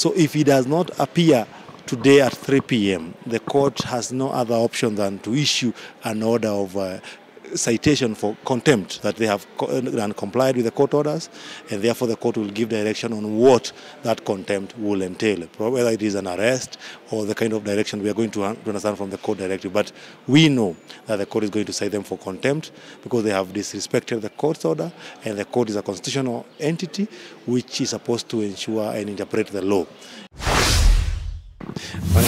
So if he does not appear today at 3 p.m., the court has no other option than to issue an order of citation for contempt, that they have complied with the court orders, and therefore the court will give direction on what that contempt will entail, whether it is an arrest or the kind of direction we are going to understand from the court directive. But we know that the court is going to cite them for contempt because they have disrespected the court's order, and the court is a constitutional entity which is supposed to ensure and interpret the law.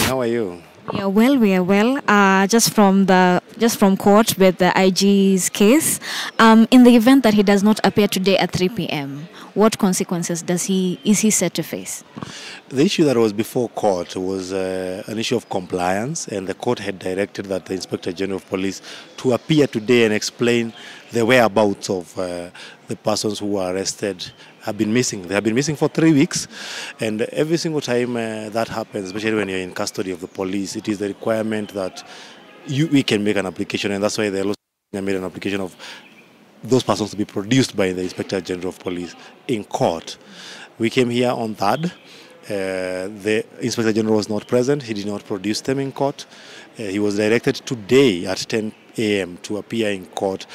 How are you? We are well. Just from court with the IG's case. In the event that he does not appear today at 3 p.m., what consequences is he set to face? The issue that was before court was an issue of compliance, and the court had directed that the Inspector General of Police to appear today and explain the whereabouts of the persons who were arrested have been missing. They have been missing for 3 weeks, and every single time that happens, especially when you're in custody of the police, it is the requirement that we can make an application, and that's why they also made an application of those persons to be produced by the Inspector General of Police in court. We came here on that. The Inspector General was not present. He did not produce them in court. He was directed today at 10 a.m. to appear in court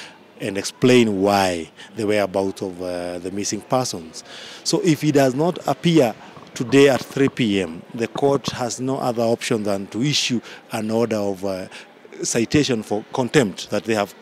and explain why the whereabouts of the missing persons. So if he does not appear today at 3 p.m., the court has no other option than to issue an order of citation for contempt, that they have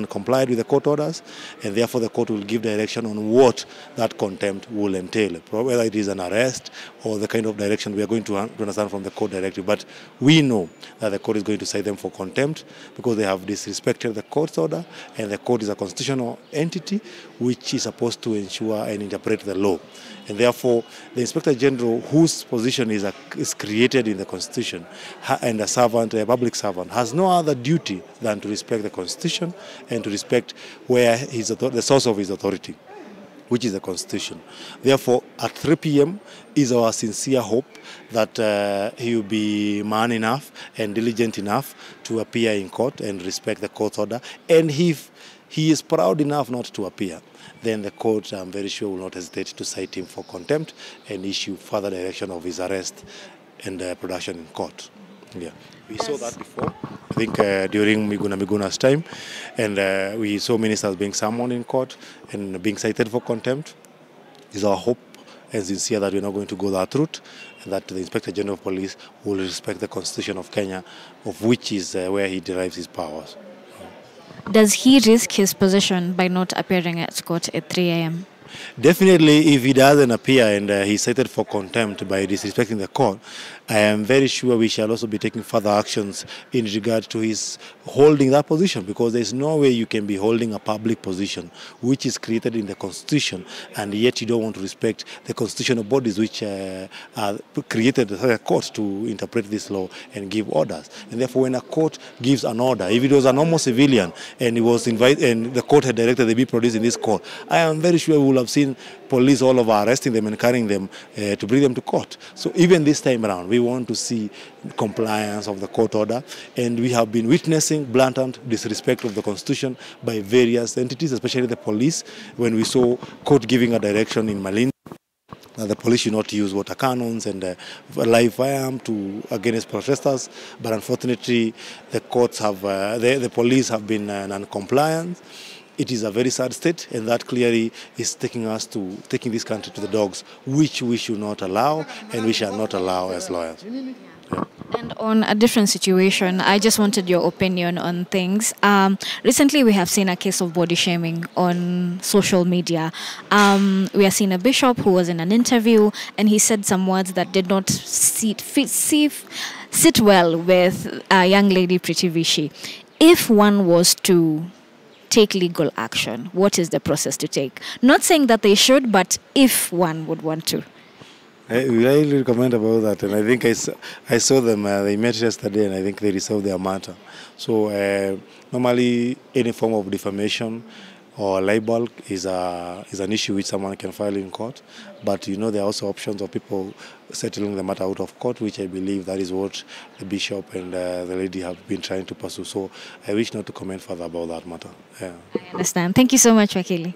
complied with the court orders, and therefore the court will give direction on what that contempt will entail, whether it is an arrest or the kind of direction we are going to understand from the court directive. But we know that the court is going to cite them for contempt because they have disrespected the court's order, and the court is a constitutional entity which is supposed to ensure and interpret the law. And therefore, the Inspector General, whose position is created in the Constitution, and a public servant, has no other duty than to respect the Constitution and to respect where the source of his authority, which is the Constitution. Therefore, at 3 p.m. is our sincere hope that he will be man enough and diligent enough to appear in court and respect the court's order. And if he is proud enough not to appear, then the court, I'm very sure, will not hesitate to cite him for contempt and issue further direction of his arrest and production in court. Yeah, we saw that before, I think during Miguna's time, and we saw ministers being summoned in court and being cited for contempt. It's our hope and sincere that we're not going to go that route, and that the Inspector General of Police will respect the Constitution of Kenya, of which is where he derives his powers. Does he risk his position by not appearing at court at 3 a.m.? Definitely, if he doesn't appear and he's cited for contempt by disrespecting the court, I am very sure we shall also be taking further actions in regard to his holding that position, because there's no way you can be holding a public position which is created in the Constitution, and yet you don't want to respect the constitutional bodies which are created by the court to interpret this law and give orders. And therefore, when a court gives an order, if it was a normal civilian and he was invited and the court had directed they be produced in this court, I am very sure we will have seen police all over arresting them and carrying them to bring them to court. So even this time around, we want to see compliance of the court order, and we have been witnessing blatant disrespect of the Constitution by various entities, especially the police. When we saw court giving a direction in Malindi that the police should not use water cannons and live firearm against protesters, but unfortunately the courts have, the police have been non-compliant. It is a very sad state, and that clearly is taking this country to the dogs, which we should not allow, and we shall not allow as lawyers. Yeah. And on a different situation, I just wanted your opinion on things. Recently, we have seen a case of body shaming on social media. We have seen a bishop who was in an interview, and he said some words that did not sit well with a young lady, Priti Vishi. If one was to take legal action, what is the process to take? Not saying that they should, but if one would want to. I really comment about that, and I think I saw them, they met yesterday, and I think they resolved their matter. So normally any form of defamation or libel is an issue which someone can file in court, but you know there are also options of people settling the matter out of court, which I believe that is what the bishop and the lady have been trying to pursue. So I wish not to comment further about that matter. Yeah. I understand. Thank you so much, Wakili.